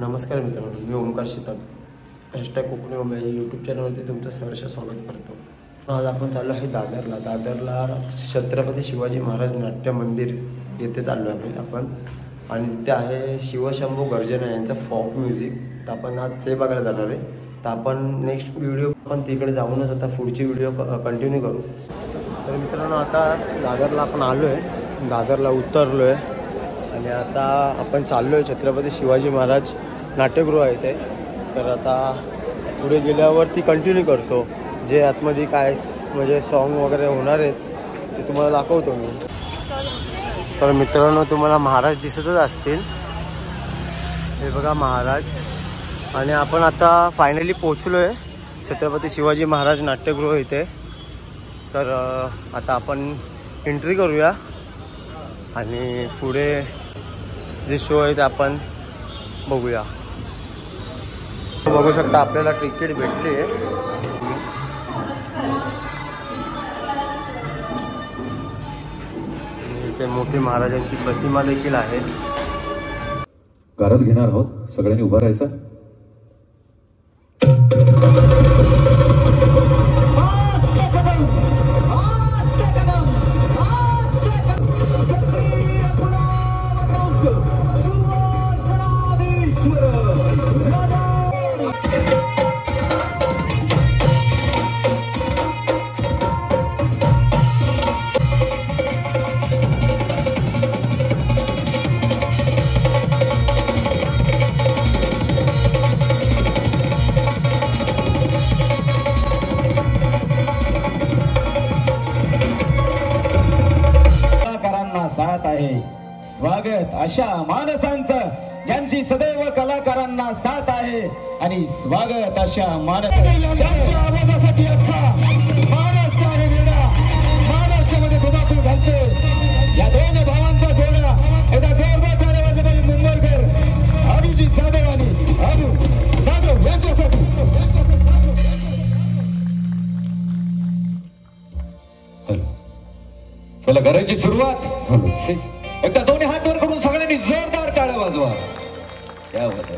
नमस्कार मित्रांनो, मी ओमकार शिताब #कोकणी ओम या यूट्यूब चॅनलवरती तुमचं सहर्ष स्वागत करतो। आज आपण चाललो आहे दादरला छत्रपती शिवाजी महाराज नाट्य मंदिर येथे चाललो आहे आपण। आणि तिथे आहे शिवशंभू गर्जना यांचं फोक म्युझिक। तर आपण आज ते बघायला जाणार आहे। तर आपण नेक्स्ट व्हिडिओ आपण तिकडे जाऊनच आता पुढची व्हिडिओ कंटिन्यू करू। तर मित्रांनो, आता दादरला आपण आलो आहे, दादरला उतरलो आहे आणि आता आपण चाललो आहे छत्रपती शिवाजी महाराज नाट्यगृह आहे ते। तर आता पुढे गेल्यावरती कंटिन्यू करतो, जे आतमध्ये काय म्हणजे सॉन्ग वगैरे होणार आहेत ते तुम्हाला दाखवतो मी। तर मित्रांनो, तुम्हाला महाराज दिसतच असतील, हे बघा महाराज। आणि आपण आता फायनली पोचलो आहे छत्रपती शिवाजी महाराज नाट्यगृह इथे। तर आता आपण एंट्री करूया आणि पुढे जे शो आहे ते आपण बघूया। बघू शकता आपल्याला तिकीट भेटली आहे। इथे मोठी महाराजांची प्रतिमा देखील आहे। कारत घेणार आहोत, सगळ्यांनी उभं राहायचं। साथ आहे स्वागत अशा माणसांचं ज्यांची सदैव कलाकारांना साथ आहे आणि स्वागत अशा माणसांच्या आवाजासाठी अख्खा महाराष्ट्र आहे वेडा। महाराष्ट्रामध्ये धुमाकूळ घालते या दोन भावांचा जोडा। एकदा जोरदार टाळ्या वाजल्या पाहिजे मुंबईकर अभिजित जाधव आणि अबू जाधव यांच्यासाठी। चला करायची सुरुवात। एकदा दोन्ही हात वर करून सगळ्यांनी जोरदार टाळ्या वाजवा। क्या बात है।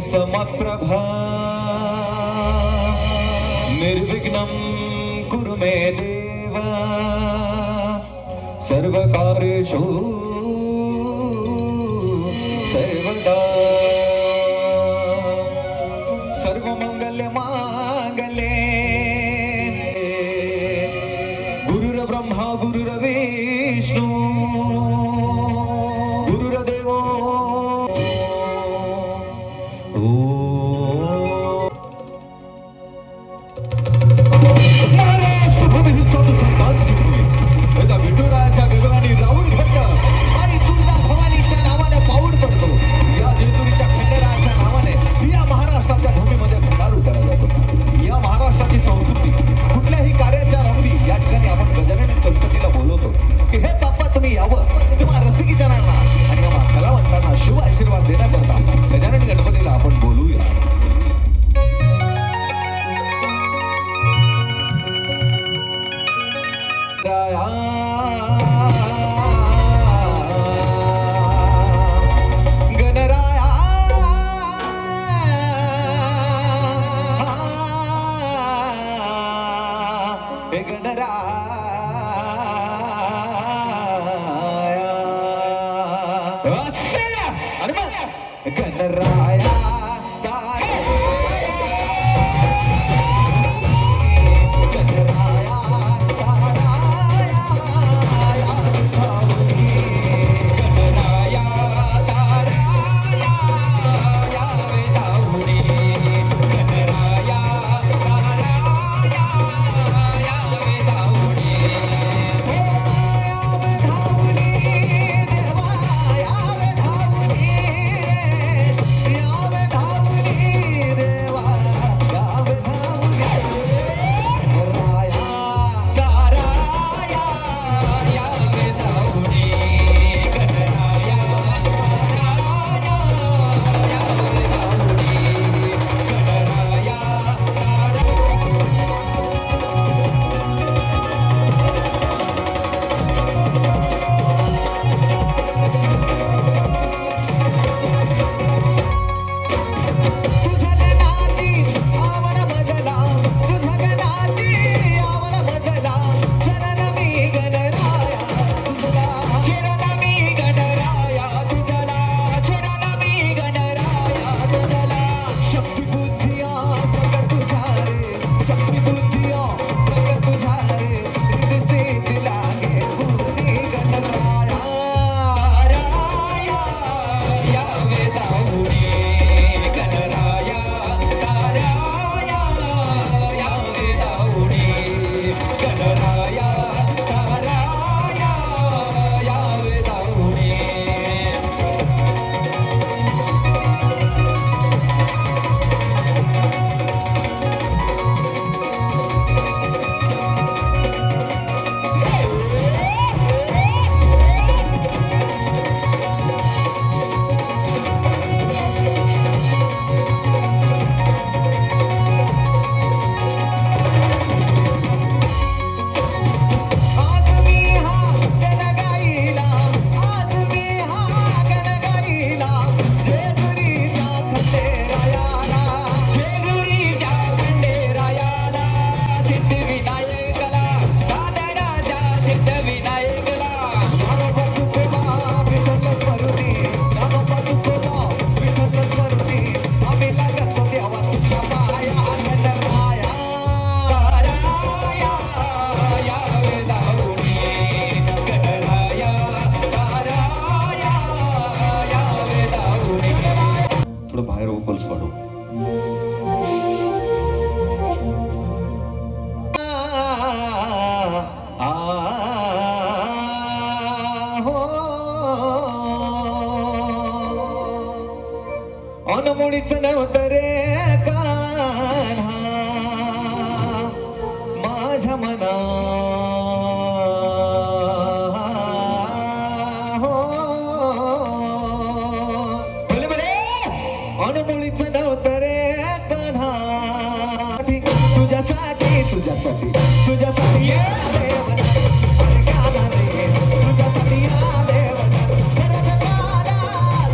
समप्रभा निर्विघ्नं कुरु मे देवा सर्वकार्येषु सर्वदा सर्वमंगल मांगल्ये गुरुर्ब्रह्मा गुरुर्विष्णु गुरुर्देवो महाराष्ट्र भूमी ही सर्वांची भूमी। विठुरायाच्या गगनाने राहुल भक्त गणराया बाहेर वोकल्स वाढव. मुळीच नव्हतं रे कान्हा माझ्या मना मुळीच नव्हतं रे कान्हा तुझ्यासाठी तुझ्यासाठी तुझ्यासाठी आले तुझ्यासाठी आले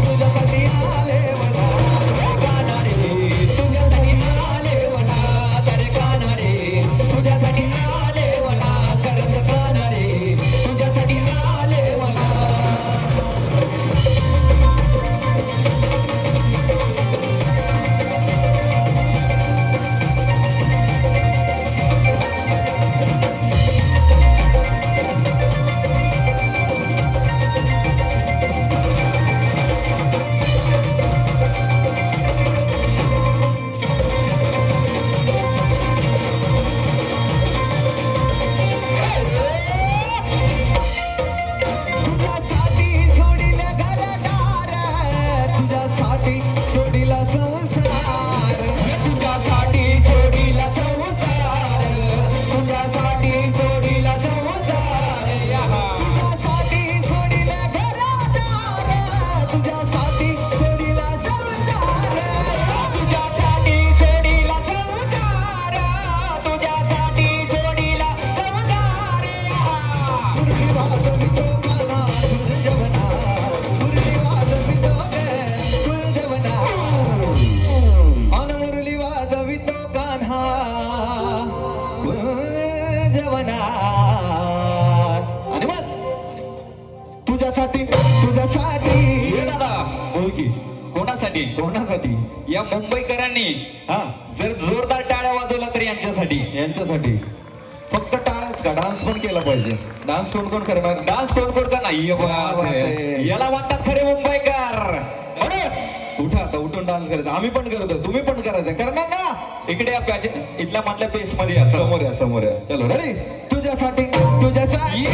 तुझ्यासाठी आले तुझ्यासाठी तुझ्यासाठी दादा बोल की कोणासाठी यांच्यासाठी कोणासाठी? या मुंबईकरांनी हा, जर जोरदार टाळ्या वाजवला तर यांच्यासाठी. यांच्यासाठी फक्त टाळच का, डान्स पण केला पाहिजे. डान्स कोण कोण करणार? डान्स कोण कोण का नाही याला म्हणतात खरे मुंबईकर. म्हणून उठा आता, उठून डान्स करायचा. आम्ही पण करतो, तुम्ही पण करायचं. करणार ना? इकडे या इथल्या मधल्या पेस मध्ये या. समोर या, समोर या. चलो रेडी. तुझ्यासाठी तुझ्यासाठी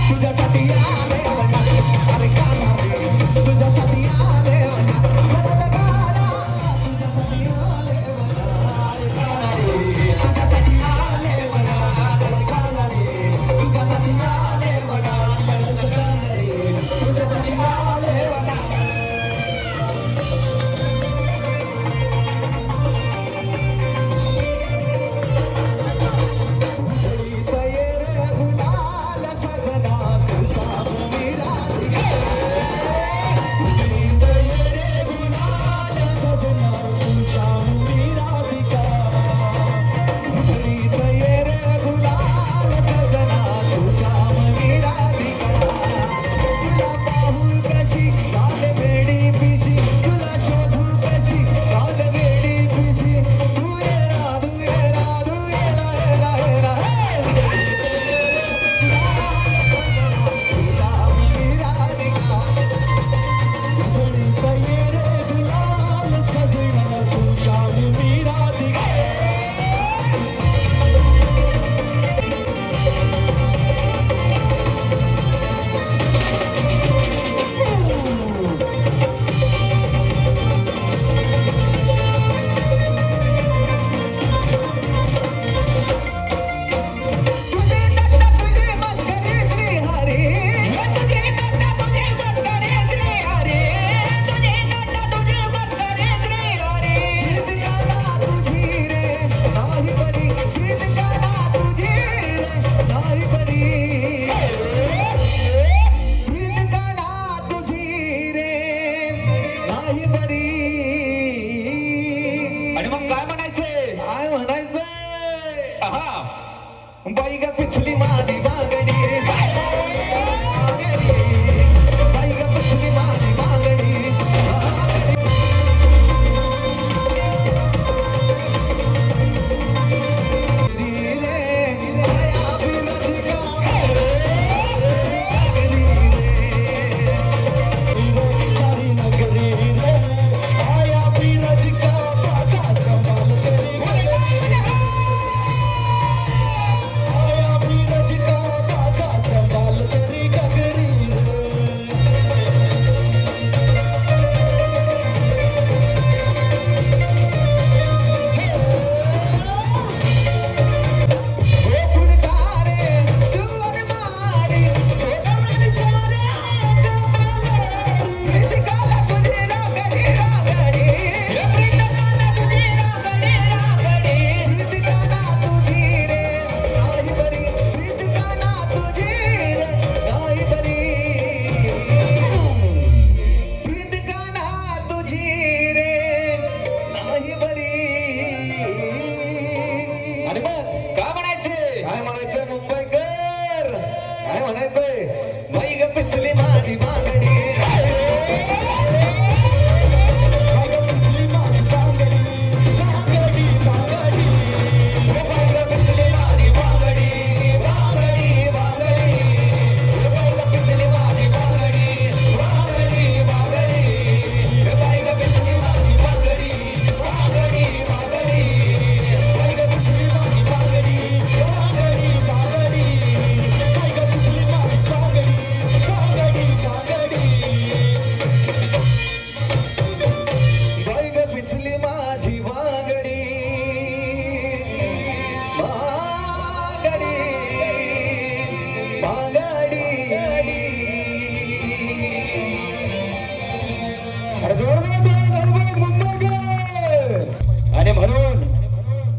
तुझ्यासाठी आले वना, अरे गाना रे, तुझ्यासाठी आले वना, तुझ्यासाठी आले वना, अरे गाना रे, तुझ्यासाठी आले वना, अरे गाना रे, तुझ्यासाठी आले वना, अरे गाना रे, तुझ्यासाठी आले वना. आणि मग काय म्हणायचंय? काय म्हणायचंय? बाई ग पिछली माझी बागडी रे, बाई ग पिछली माझी बागडी. आणि म्हणून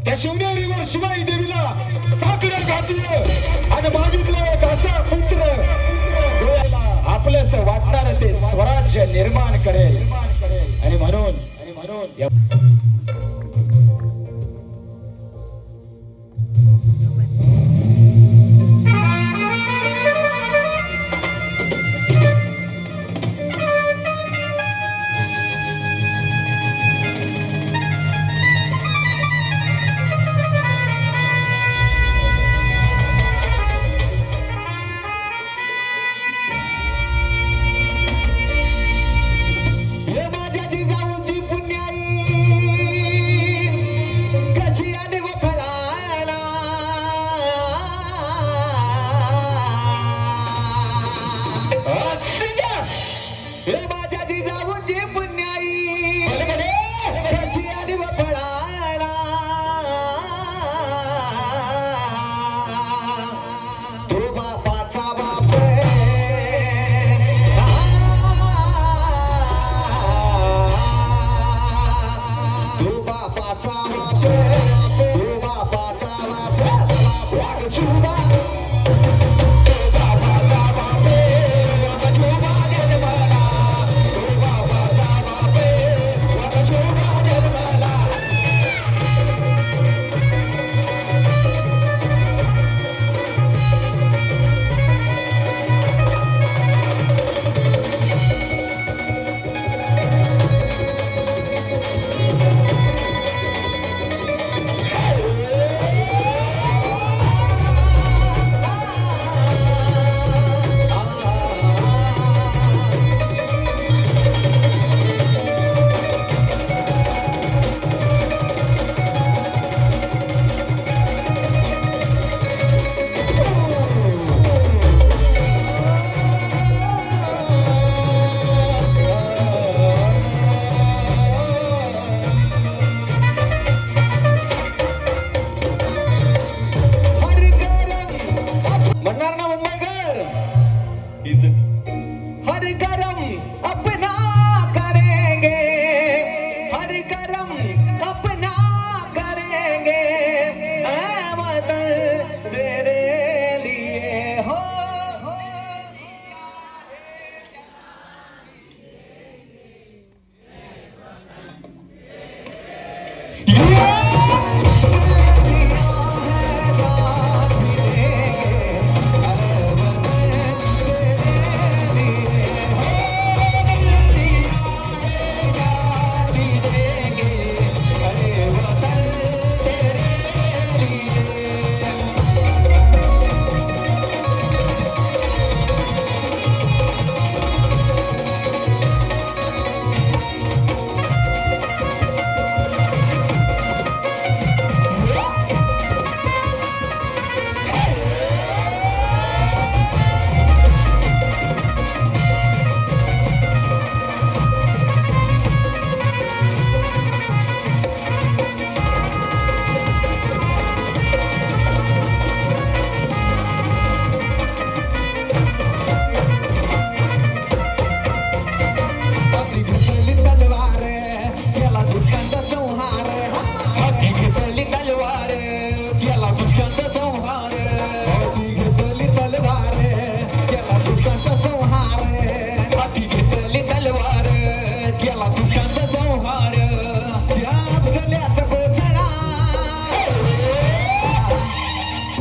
त्या शिवनेरीवर शिवाई देवीला साकडं घातलं आणि मागितलं एक असा पुत्र जो आपलंच वाटणार ते स्वराज्य निर्माण करेल. आणि म्हणून माझ्या जिजाऊची पुण्याई कशी आली पळाला तो बापाचा बाप तो बापाचा बाप तो बापाचा बाप वागचुबा म्हणणार ना मुंबईकर हर करम अपना करेंगे हर करम अपना करेंगे ऐ वतन तेरे लिए हो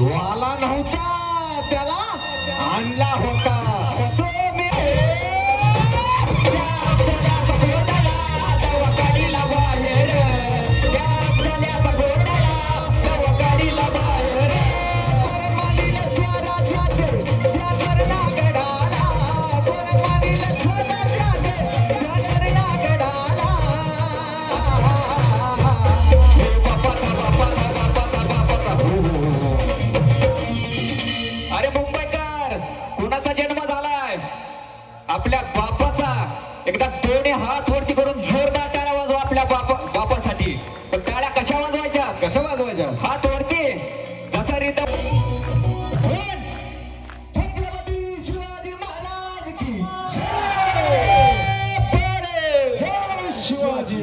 वाला नव्हता त्याला आणला होता आपल्या बापाचा एकदा दोन्ही हात वरती करून जोरदार टाळ्या वाजवा आपल्या बापासाठी. पण टाळ्या कशा वाजवायच्या कसं वाजवायच्या हात वरती जसा रीत छत्रपती शिवाजी महाराज की जय शिवाजी.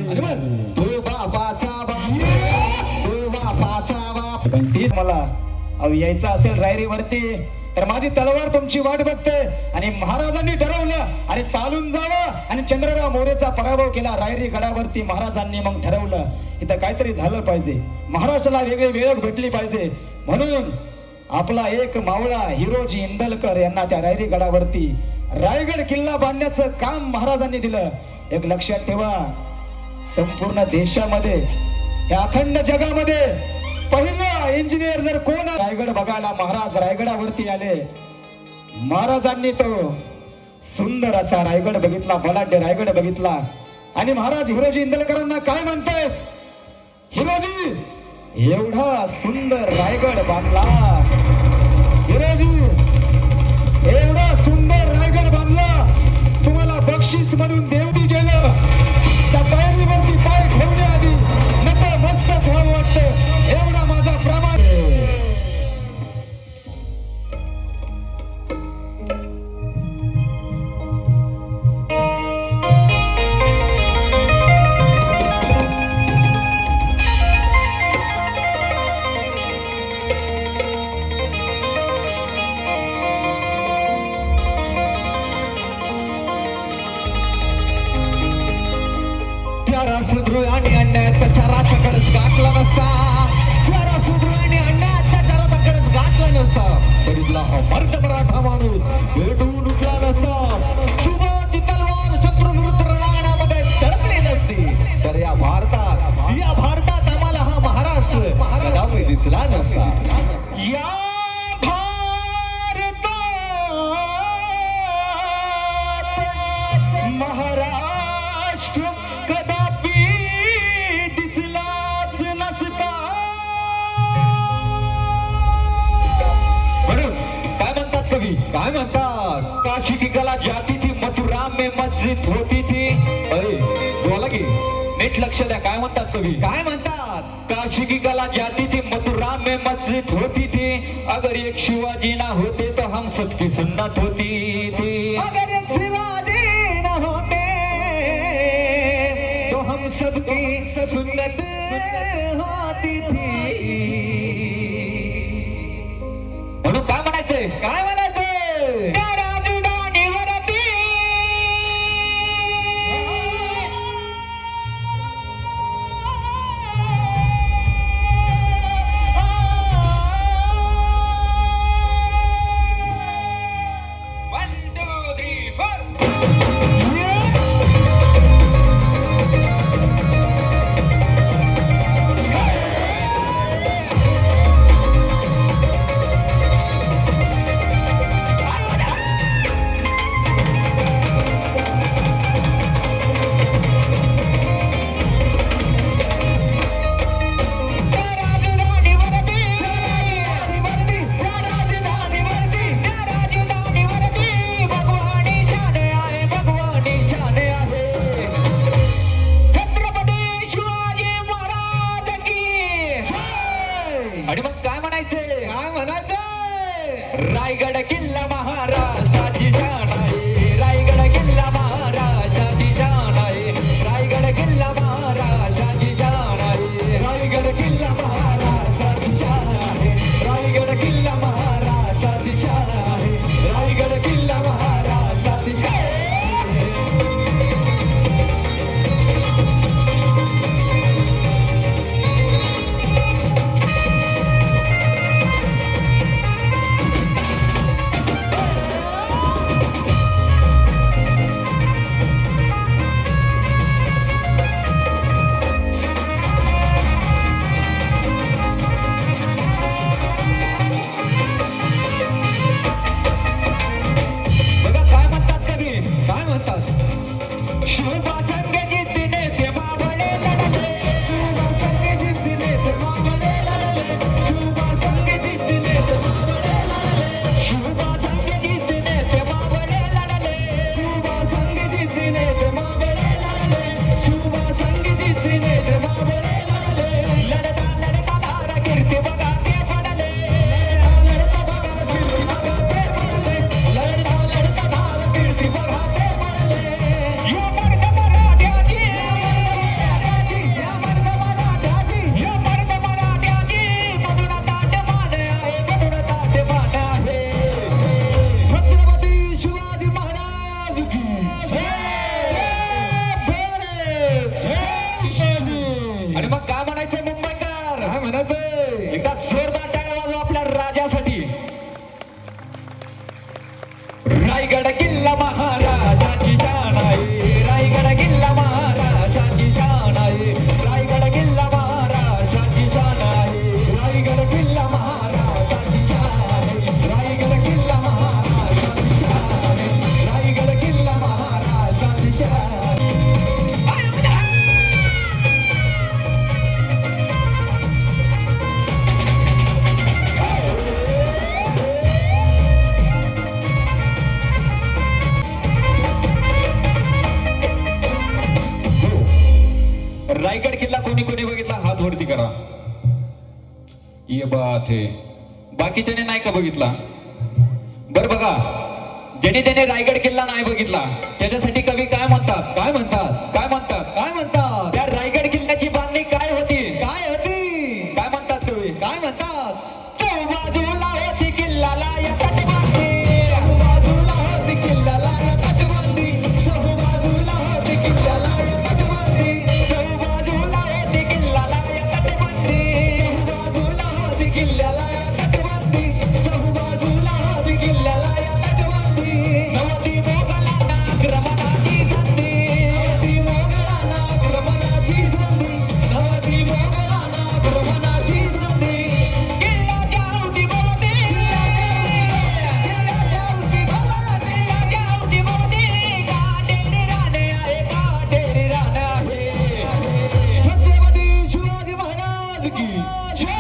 तो बापाचा बाप तो बापाचा बाप. पण तीच मला यायचं असेल रायरीवरती तर माझी तलवार तुमची वाट बघते आणि महाराजांनी ठरवलं आणि चालून जावं आणि चंद्रराव मोरेचा पराभव केला रायरी गडावरती. महाराजांनी मग ठरवलं इथं काहीतरी झालं पाहिजे, महाराष्ट्राला वेगळी वेळ भेटली पाहिजे. म्हणून आपला एक मावळा हिरोजी इंदलकर यांना त्या रायरी गडावरती रायगड किल्ला बांधण्याचं काम महाराजांनी दिलं. एक लक्षात ठेवा, संपूर्ण देशामध्ये या अखंड जगामध्ये पहिला इंजिनियर जर कोण रायगड बघायला महाराज रायगडावरती आले. महाराजांनी तो सुंदर असा रायगड बघितला, बलाढ्य रायगड बघितला आणि महाराज हिरोजी इंदलकरांना काय म्हणताय, हिरोजी एवढा सुंदर रायगड बांधला, हिरोजी एवढा सुंदर रायगड बांधला, तुम्हाला बक्षीस बक्षीस म्हणून देवती गेलं त्या पायरीवरती पाय ठेवण्याआधी नंतर मस्तक व्हावं वाटतं एवढा माझा प्रमाण राष्ट्रद्रोही आणि अन्याय अत्याचाराचा कळस गाठला नसता या राष्ट्रद्रोही आणि अन्याय अत्याचाराचा कळस गाठला नसता तरीतला हा मर्द मराठा माणूस पेटून उठला नसता शुभाची तलवार शत्रू विरुद्ध रणांगणामध्ये तळपली नसती तर या भारतात आम्हाला हा महाराष्ट्र कदापि दिसला नसता या महाराष्ट्र कदापि दिसलाच नसता म्हणून काय म्हणतात कवी काय म्हणतात काशी की गला जाती थी मथुरा में मस्जिद होती थी अरे बोला की नीट लक्ष द्या काय म्हणतात कवी काय म्हणतात काशी की गला जाती थी मथुरा में मस्जिद होती थी अगर एक शिवाजी ना होते तो हम सबकी सुन्नत होती थी अगर एक शिवाजी ना होते तो हम सबकी सुन्नत होती थी म्हणून काय म्हणायचंय काय म्हणायचंय रायगड किल्ला कोणी कोणी बघितला हात वरती करा. ये बात है. बाकीच्याने नाही का बघितला? बर बघा, ज्याने त्याने रायगड किल्ला नाही बघितला त्याच्यासाठी कवी काय म्हणतात? काय म्हणतात? काय म्हणतात? काय म्हणतात? त्या रायगड किल्ल्याची बांधणी काय होती? काय होती? काय म्हणतात कवी? काय म्हणतात? चौबाजूला होती किल्ल्याला या तटबंदी. चौबाजूला होती किल्ल्याला या तटबंदी. चौबाजूला होती किल्ल्याला या तटबंदी. चौबाजूला होती किल्ल्याला या तटबंदी. चौबाजूला होती किल्ल्याला या तटबंदी. चौबाजूला होती किल्ल्याला या तटबंदी. नवती मोगलांना आक्रमणाची संधी. नवती मोगलांना आक्रमणाची संधी. नवती मोगलांना आक्रमणाची संधी. किल्ल्याच्या अवतीभोवती. किल्ल्याच्या अवतीभोवती. किल्ल्याच्या अवतीभोवती काटेरी राने आहे. काटेरी राने आहे. छत्रपती शिवाजी महाराज की जय.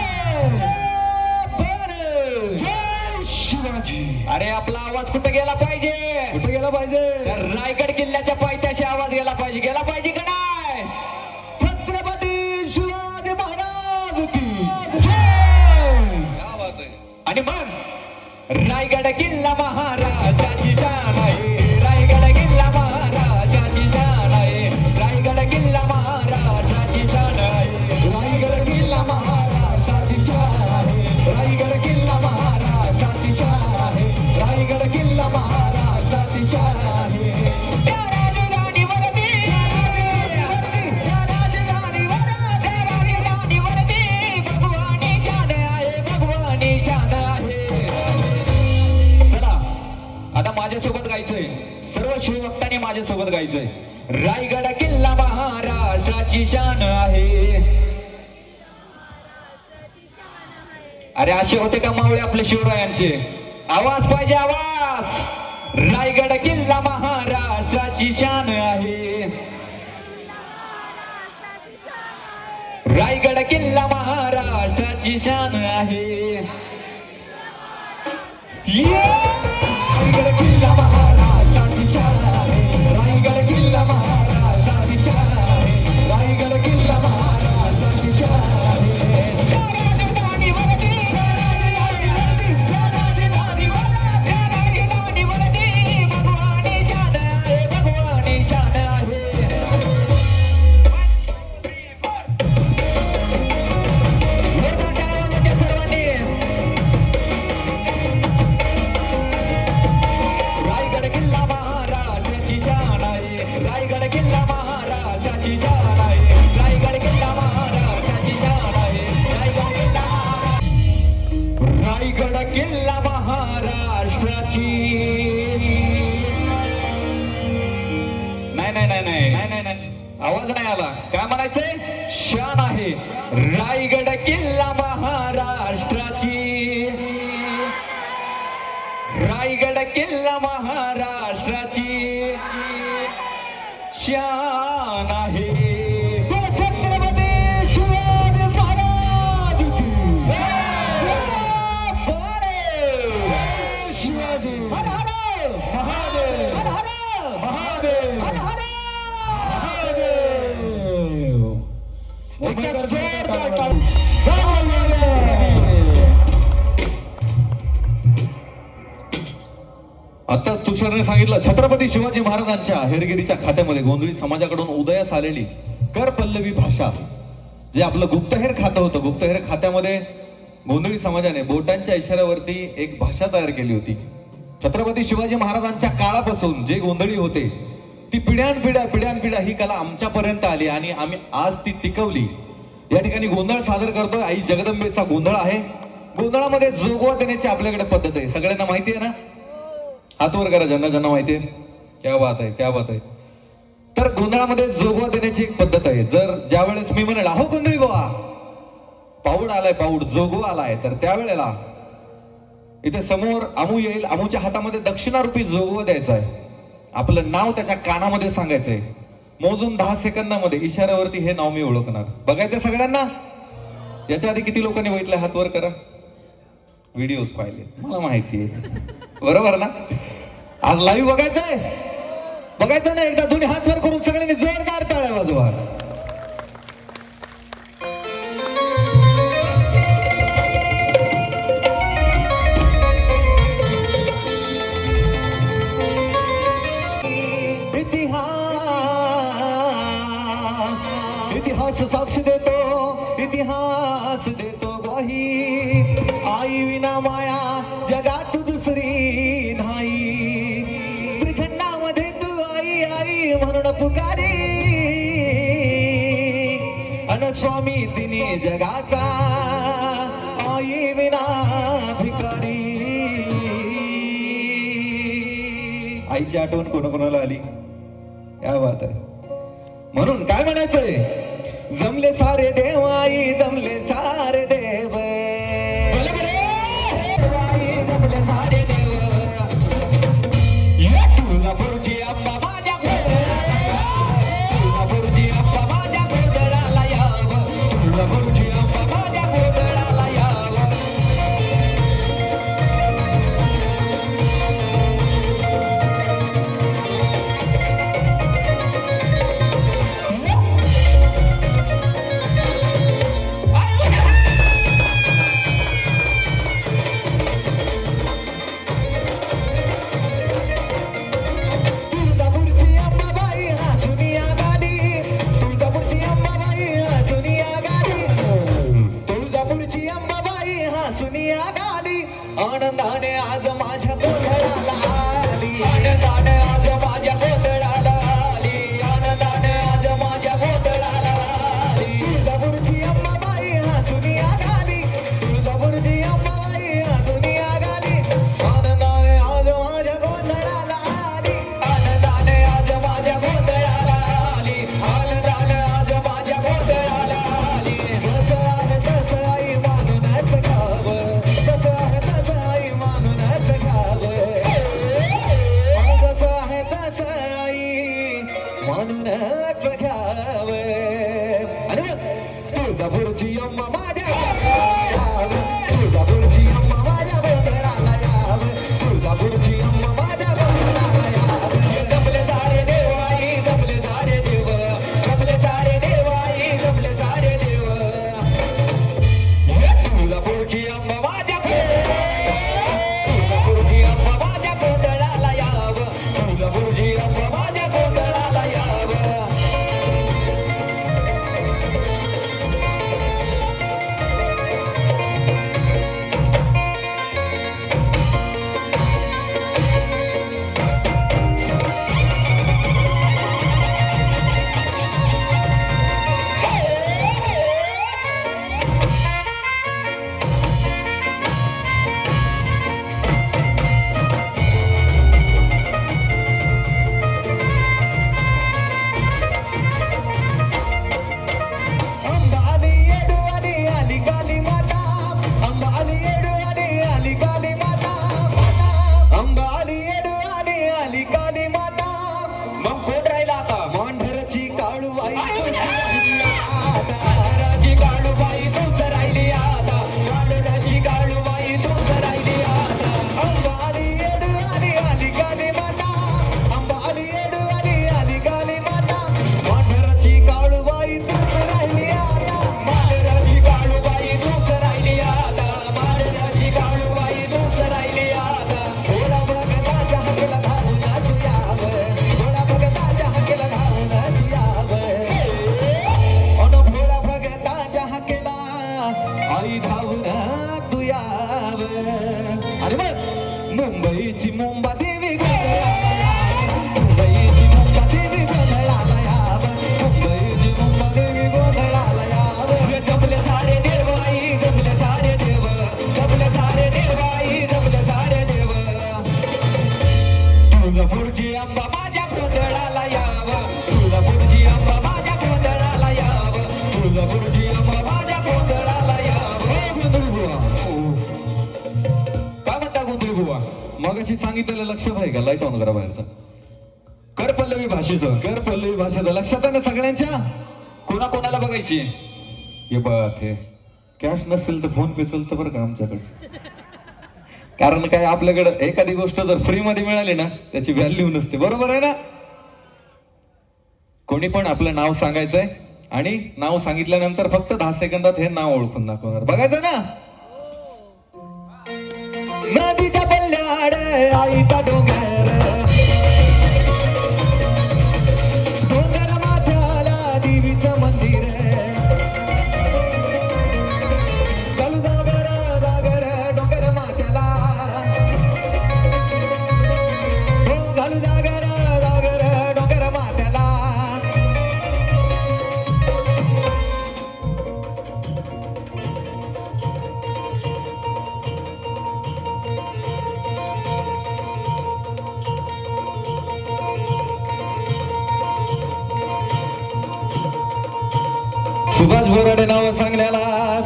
जय शिवाजी. अरे आपला आवाज कुठे गेला पाहिजे? कुठे गेला पाहिजे? रायगड किल्ल्याच्या पायथ्याशी आवाज गेला पाहिजे. गेला पाहिजे का नाही? छत्रपती शिवाजी महाराज की जय. आणि मग रायगड किल्ला महाराजाची शान आहे. रायगड किल्ला महाराजाची शान आहे. रायगड किल्ला महाराजाची शान आहे. रायगड किल्ला महाराजाची शान आहे. रायगड किल्ला महाराजाची शान आहे. रायगड किल्ला महाराजाची शान आहे. त्या राजधानीवरती. त्या राजधानीवर. त्या राजधानीवरती भगवानी शान आहे. भगवानी शान आहे. चला आता माझ्यासोबत गायचंय. सर्व शिवभक्तांनी माझ्यासोबत गायचंय. रायगड किल्ला महाराष्ट्राची शान आहे. अरे असे होते का मावळे आपले शिवरायांचे? आवाज पाहिजे, आवाज. रायगड किल्ला महाराष्ट्राची शान आहे. रायगड किल्ला महाराष्ट्राची शान आहे. रायगड किल्ला महाराष्ट्राची शान आहे. रायगड किल्ला महाराष्ट्राची शान आहे. रायगड किल्ला महाराष्ट्राची शान आहे. त्या राजधानीवरती. त्या राजधानीवर. त्या राजधानीवरती भगवानी शान आहे. भगवानी शान आहे. 1 2 3 4 जोरदार टाळ्या वाजवा सर्वांनी. रायगड किल्ला महाराष्ट्राची शान आहे. रायगड किल्ला महाराष्ट्राची शान आहे. रायगड किल्ला महाराष्ट्राची शान आहे. रायगड किल्ला रायगड किल्ला महाराष्ट्राची. नाही नाही नाही नाही नाही नाही नाही आवाज नाही आला. काय म्हणायचंय? शान आहे. रायगड किल्ला महाराष्ट्राची. रायगड किल्ला महाराष्ट्राची शान आहे. छत्रपती शिवाजी महाराज की जय. शिवाजी हर हर महादेव. हर हर महादेव. हर हर महादेव. एकदा जोरदार टाळी. आताच तुषारने सांगितलं, छत्रपती शिवाजी महाराजांच्या हेरगिरीच्या खात्यामध्ये गोंधळी समाजाकडून उदयास आलेली कर पल्लवी भाषा, जे आपलं गुप्तहेर खातं होतं, गुप्तहेर खात्यामध्ये गोंधळी समाजाने बोटांच्या इशाऱ्यावरती एक भाषा तयार केली होती. छत्रपती शिवाजी महाराजांच्या काळापासून जे गोंधळी होते ती पिढ्यानपिढ्या ही कला आमच्यापर्यंत आली आणि आम्ही आज ती टिकवली. या ठिकाणी गोंधळ सादर करतोय. आई जगदंबेचा गोंधळ आहे. गोंधळामध्ये जोगवा देण्याची आपल्याकडे पद्धत आहे. सगळ्यांना माहिती आहे ना? हात वर करा ज्यांना ज्यांना माहिती आहे. क्या बात आहे, क्या बात आहे. तर गोंधळामध्ये जोगवा देण्याची एक पद्धत आहे. जर ज्या वेळेस मी म्हणेल अहो गोंधळी गोवा, पाऊड आलाय, पाऊड जोगवा आलाय, तर त्यावेळेला इथे समोर अमू येईल. अमूच्या हातामध्ये दक्षिणारूपी जोगवा द्यायचा आहे. आपलं नाव त्याच्या कानामध्ये सांगायचंय. मोजून 10 सेकंदामध्ये इशाऱ्यावरती हे नाव मी ओळखणार. बघायचंय सगळ्यांना? याच्या आधी किती लोकांनी बघितलं? हात वर करा. व्हिडिओज पाहिले, मला माहिती आहे. बरोबर ना? आज लाईव्ह बघायचंय? बघायचं ना? एकदा दोन्ही हात वर करून सगळ्यांनी जोरदार टाळ्या वाजवा. इतिहास साक्ष देतो, इतिहास देतो ग्वाही, आई विना माया जगात दुसरी नाही, त्रिखंडामध्ये तू आई आई म्हणून पुकारी, अन स्वामी तिने जगाचा आई विना भिकारी. आईची आठवण कोणाकोणाला आली? क्या बात आहे. म्हणून काय म्हणायचंय, जमले सारे देव आई, जमले सारे देव, जमले सारे देव, तुळजापूरची अंबा माझ्या तुळजापूरची अंबा माझ्या गोंधळाला यावं, तुळजापूरची अंबा माझ्या गोंधळाला यावं. आनंदाने आज माझ्या गोंधळाला आली, आनंदाने आज माझ्या गोंधळाला आली, आनंदाने आज माझ्या गोंधळाला आली. तुळजापूरची अंबाबाई हसून आली, तुळजापूरची अंबाबाई हसून आली, आनंदाने आज माझ्या गोंधळाला आली, आनंदाने आज माझ्या गोंधळाला आली, आनंदाने आज माझ्या गोंधळाला आली. जसं आहे तसं आई मानूनच खावं, जसं आहे तसं आई मानूनच खावं, जसं आहे तसं आई मानूनच घ्यावं. आणि मग तुळजापूरची अंबा माझ्या यावं, तुळजापूरची अंबा माझ्या गोंधळाला यावं, तुळजापूरची अंबा माझ्या गोंधळाला यावं. जमले सारे देव आई, जमले सारे देव, जमले सारे देव आई, जमले सारे देव, तुळजापूरची अंबा माझ्या तुळजापूरची अंबा माझ्या गोंधळाला यावं, तुळजापूरची अंबा माझ्या गोंधळाला यावं. मुंबईची मुंबा देवी मुंबईची मुंबा देवी गोंधळाला यावं, मुंबईची मुंबा देवी गोंधळाला यावं. जमले सारे देव आई, जमले सारे देव, जमले सारे देव आई, जमले सारे देव, तुळजापूरची अंबा माझ्या गोंधळाला यावं, तुळजापूरची अंबा माझ्या गोंधळाला यावं, तुळजापूरची अंबा माझ्या गोंधळाला यावं. गोंधळ बुवा काय म्हणता, गोंधळ बुवा मगाशी सांगितलेलं लक्षात आहे का? लाईट ऑन करा बाहेरचा. कर पल्लवी भाषेचं, कर पल्लवी भाषेचं लक्षात आहे ना सगळ्यांच्या? कोणाकोणाला बघायची? हे बात हे कॅश नसेल तर फोन पे चलतं बरं का आमच्याकडे. कारण काय आपल्याकडे एखादी गोष्ट जर फ्री मध्ये मिळाली ना त्याची व्हॅल्यू नसते, बरोबर आहे ना? कोणी पण आपलं नाव सांगायचंय आणि नाव सांगितल्यानंतर फक्त 10 सेकंदात हे नाव ओळखून दाखवणार. बघायचं ना? नदीच्या पल्ल्याड आईचा डोंगर, डोंगर माथ्याला देवीचं मंदिर, सुभाष बोराडे नाव सांगण्याला,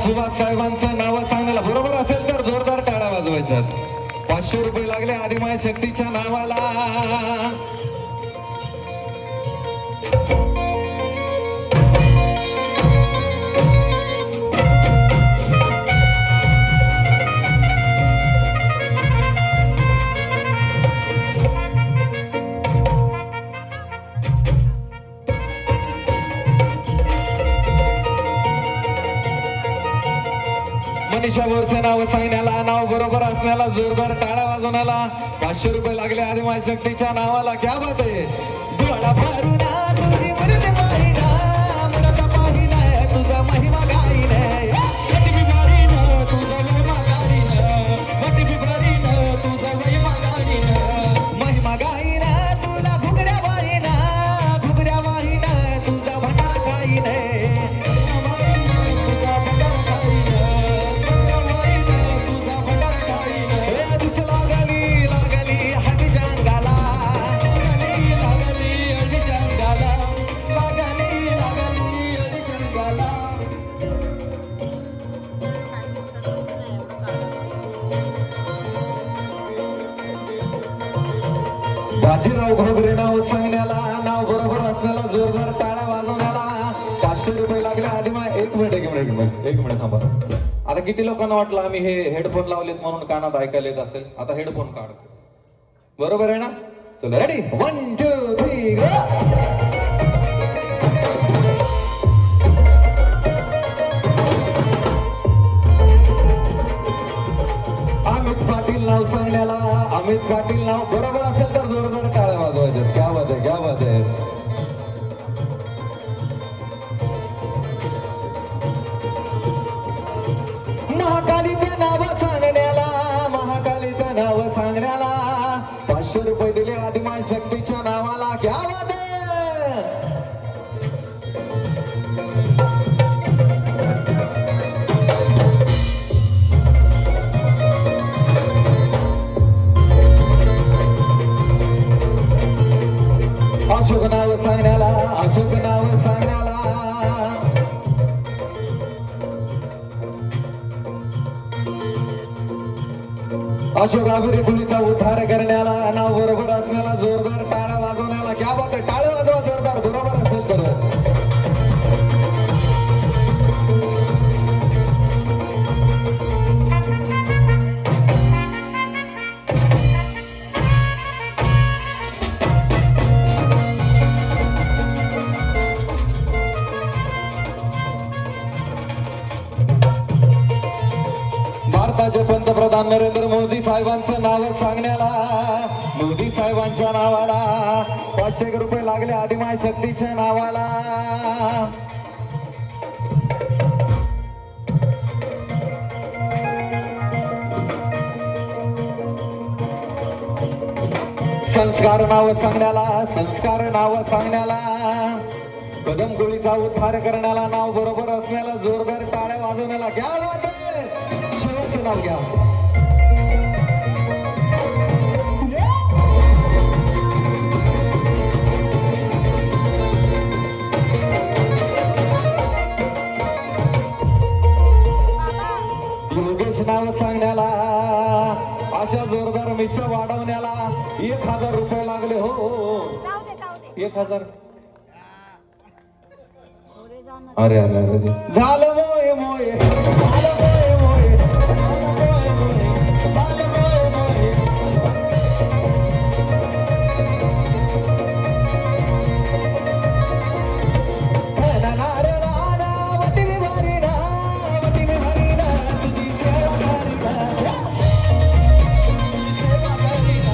सुभाष साहेबांचं नाव सांगण्याला बरोबर असेल तर जोरदार टाळ्या वाजवायच्यात. 500 रुपये लागले आदिमाय शक्तीच्या नावाला. मनीषा बोरसे नाव सांगण्याला, नाव बरोबर असण्याला जोरदार टाळ्या वाजवण्याला. 500 रुपये लागले आदिमाय शक्तीच्या नावाला. क्या बात आहे. डोळा भरूना तुझी मृत पाहिना, मृत पाहिना तुझा महिमा गाईन, मटी बिमारीन तुझा महिमा गाईन, मटी बिमारीन तुझा महिमा गाईन, महिमा गाईन तुला घुगऱ्या वाहिना, घुगऱ्या वाहिना तुझा भंडारा गाईन, बाजीराव घोगरे नाव सांगण्याला, नाव बरोबर असण्याला जोरदार टाळ्या वाजवण्याला. 500 रुपये लागले आदिमाय. एक मिनिट थांबा. आता किती लोकांना वाटलं आम्ही हे हेडफोन लावलेत म्हणून कानात ऐकायला येत असेल. आता हेडफोन काढतो. बरोबर आहे ना? चला रेडी, 1 2 3 गो. अमित पाटील नाव सांगण्याला, अमित पाटील नाव बरोबर असेल तर जोरदार टाळ्या वाजवायच्यात. क्या बात आहे, क्या बात आहे. महाकालीचं नाव सांगण्याला, महाकालीचं नाव सांगण्याला 500 रुपये दिले आदिमाय शक्तीच्या नावाला. क्या बात आहे. अशोक नाव सांगण्याला, अशोक नाव सांगण्याला. अशोक आबिरी मुलीचा उद्धार करण्याला, नाव बरोबर असण्याला जोरदार टाळ्या वाजवण्याला. क्या बात आहे. टाळ्या वाजवा जोरदार, बरोबर असेल तर. भारताचे पंतप्रधान नरेंद्र मोदी साहेबांचं नाव सांगण्याला, मोदी साहेबांच्या नावाला 500 रुपये लागले आदिमाय शक्तीच्या नावाला. संस्कार नाव सांगण्याला, संस्कार नाव सांगण्याला. कदमकुळीचा उद्धार करण्याला, नाव बरोबर असण्याला जोरदार टाळ्या वाजवण्याला. क्या बात आहे. शेवटचं नाव घ्या. योगेश नाव सांगण्याला, अशा जोरदार मिश्र वाढवण्याला 1000 रुपये लागले. हो 1000. अरे अरे अरे झालं मोय मोय, झालं मोय मोय, झालं मोय मोय, झालं मोय मोय. नारे लाना वटी विभारी ना, वटी विभारी ना तुझी सेवा करी ना, सेवा करी ना,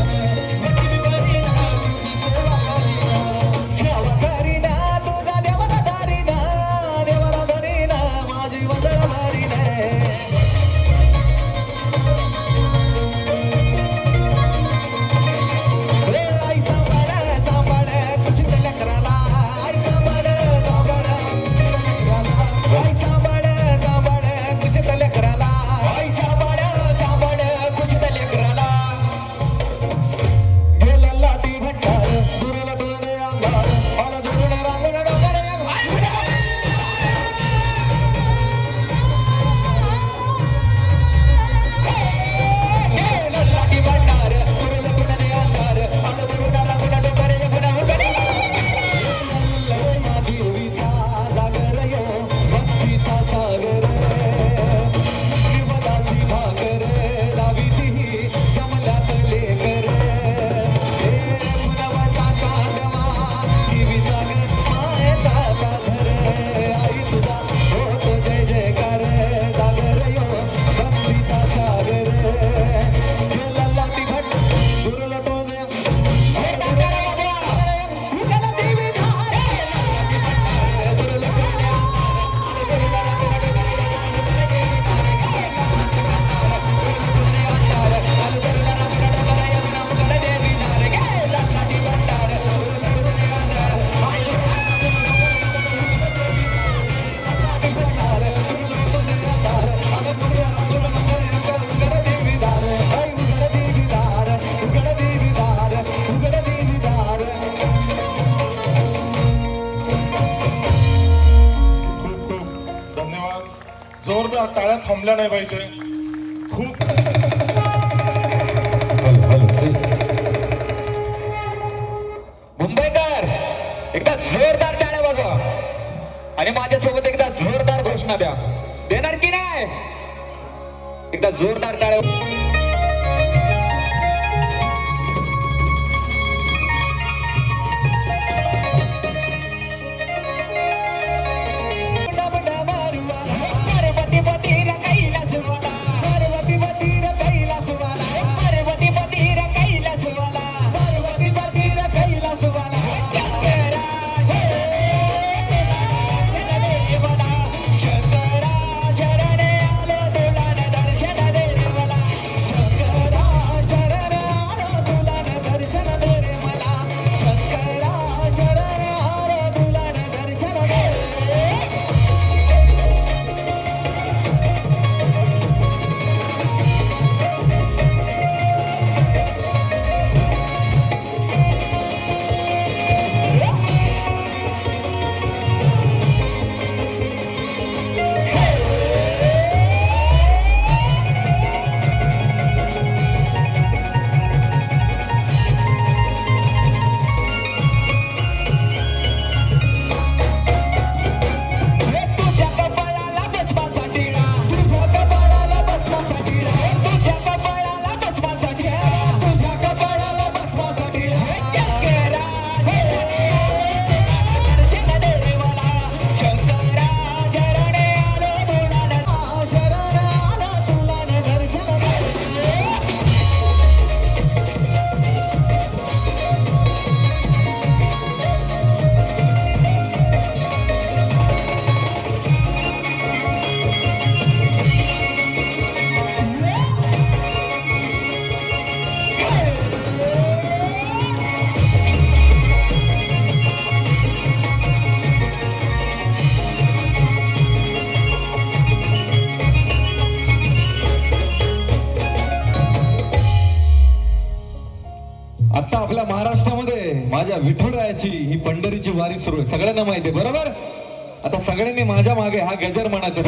वटी विभारी ना तुझी सेवा करी ना, सेवा करी ना तुझा देवाला दारी ना, देवाला दारी ना माझी वदळ भारी ना. जोरदार टाळ्या थांबल्या नाही पाहिजे. खूप मुंबईकर एकदा जोरदार टाळ्या वाजवा आणि माझ्यासोबत एकदा जोरदार घोषणा द्या. देणार की नाही? एकदा जोरदार टाळ्या. आता आपल्या महाराष्ट्रामध्ये माझ्या विठुरायाची ही पंढरीची वारी सुरू आहे, सगळ्यांना माहिती आहे बरोबर. आता सगळ्यांनी माझ्या मागे हा गजर म्हणायचा.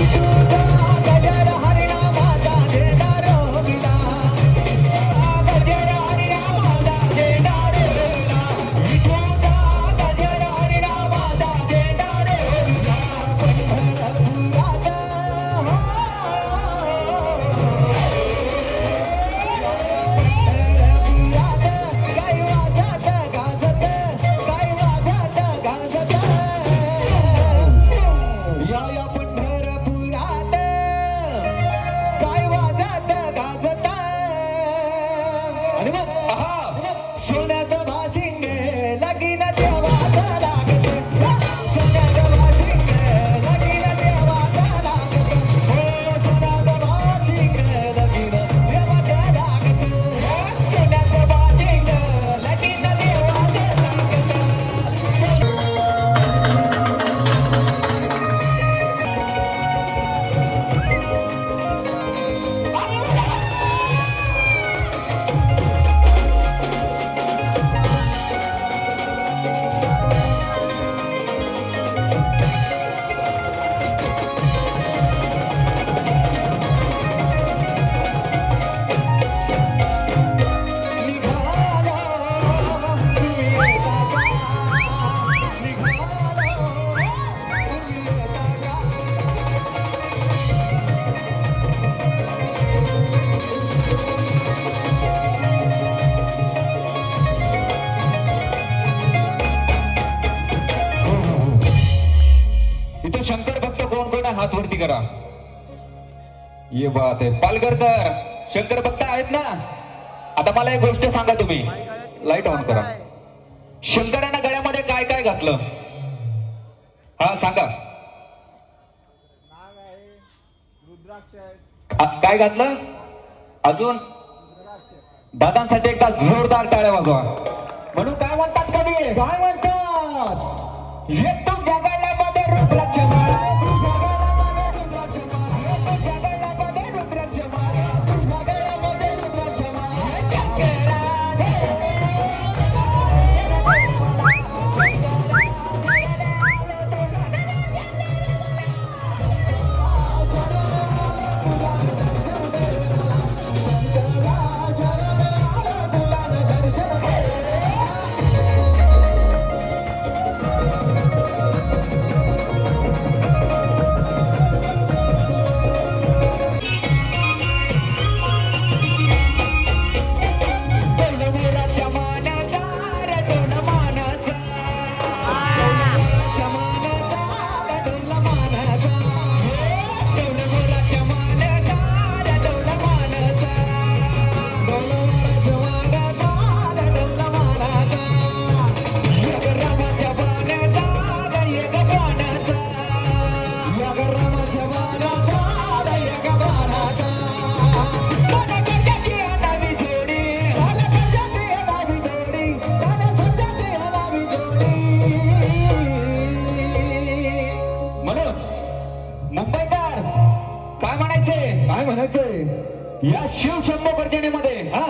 शंकर भक्त कोण कोण आहे हात वरती करा. ये बात आहे. पालघरकर शंकर भक्त आहेत ना. आता मला एक गोष्ट सांगा, तुम्ही लाईट ऑन करा. शंकरानं गळ्यामध्ये काय काय घातलं हा सांगा. काय घातलं अजून? दादांसाठी एकदा जोरदार टाळ्या वाजवा. म्हणून काय म्हणतात कवी, काय म्हणतात, येतो जगाला रुद्राक्ष माळा, म्हणायचंय या शिवशंभो गर्जनेमध्ये हा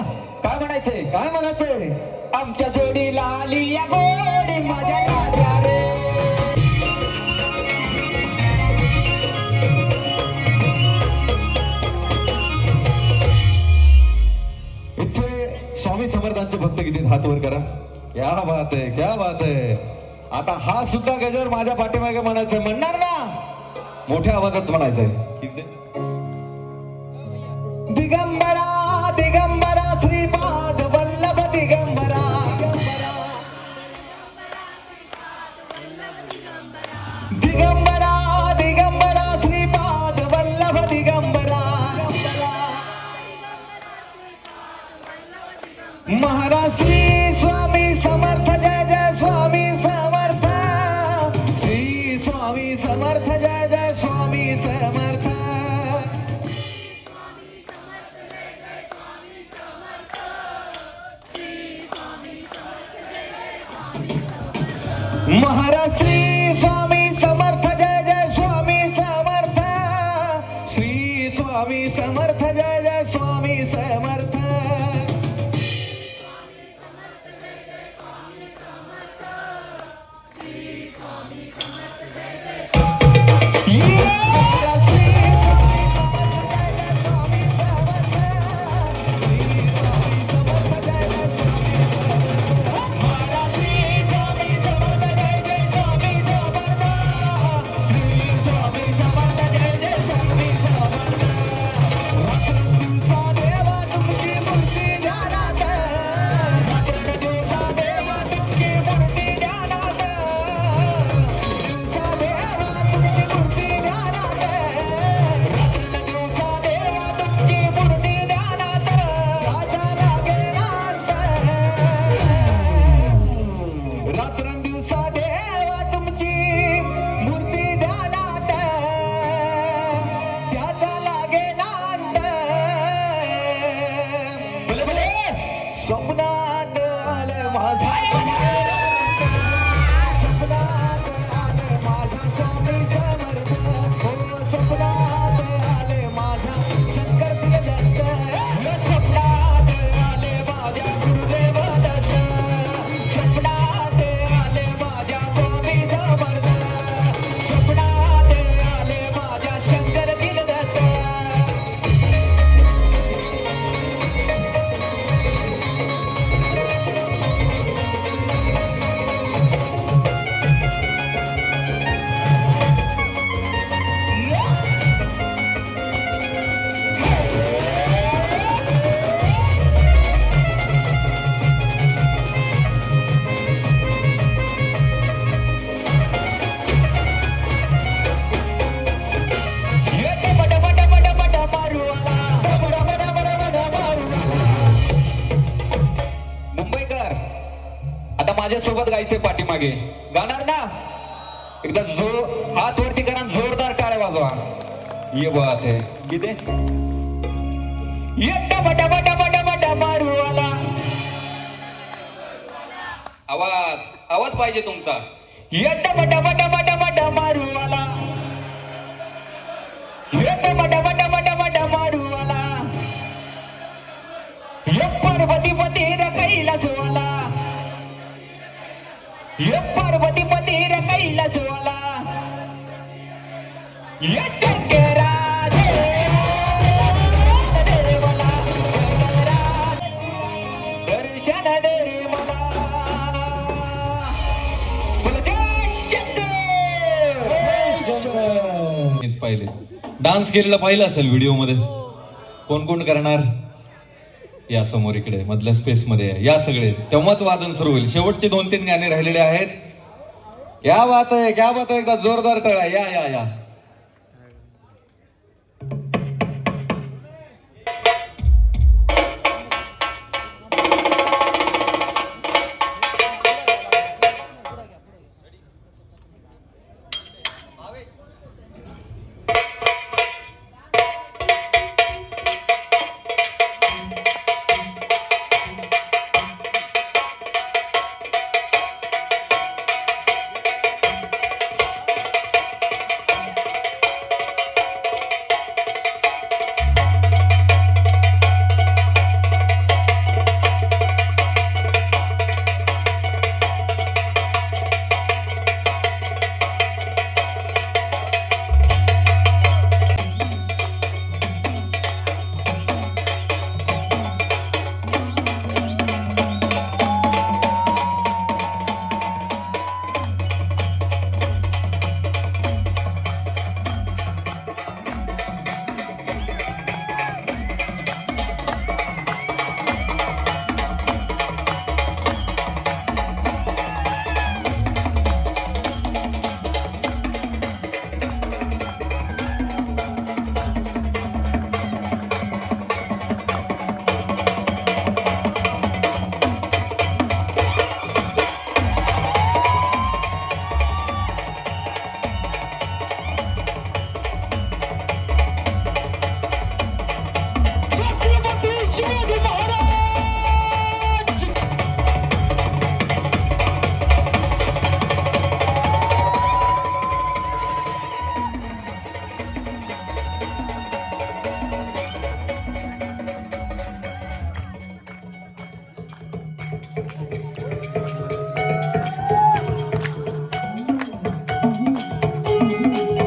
काय म्हणायचंय काय म्हणायचंय आमच्या जोडीला आली या गोडी माझ्या गाड्या रे. इथे स्वामी समर्थांचे भक्त किती हात वर करा. क्या बात आहे, क्या बात आहे. आता हा सुद्धा गजर माझ्या पाठीमागे म्हणायचंय. म्हणणार ना मोठ्या आवाजात म्हणायचंय. दिगंबरा दिगंबरा श्रीपाद वल्लभ दिगंबरा दिगंबरा दिगंबरा श्रीपाद वल्लभ दिगंबरा महाराज श्री स्वामी समर्थ जय जय स्वामी समर्थ श्री स्वामी समर्थ जय जय स्वामी समर्थ महाराज श्री स्वामी समर्थ जय जय स्वामी समर्थ श्री स्वामी समर्थ जय जय स्वामी समर्थ माझ्यासोबत गायचे पाठीमागे गाणार ना एकदा हात वरती करा जोरदार टाळ्या वाजवा. ये बात है किती येता बटा बटा बटा बटा मारू आला आवाज आवाज पाहिजे तुमचा. येता बटा बटा बटा बटा मारू आला येता बटा बटा बटा बटा मारू आला ये पार्वती पती रे कैलास वाला ये पार्वती पती रे कैलास वाला ये शंकरा देवाला दर्शन दे रे मला पाहिले डान्स केलेला पाहिलं असेल व्हिडिओ मध्ये. कोण कोण करणार या समोर इकडे मधल्या स्पेस मध्ये या सगळे तेव्हाच वादन सुरू होईल. शेवटचे 2-3 गाणे राहिलेले आहेत. क्या बात आहे क्या बात आहे. एकदा जोरदार टाळ्या या या या. Thank you.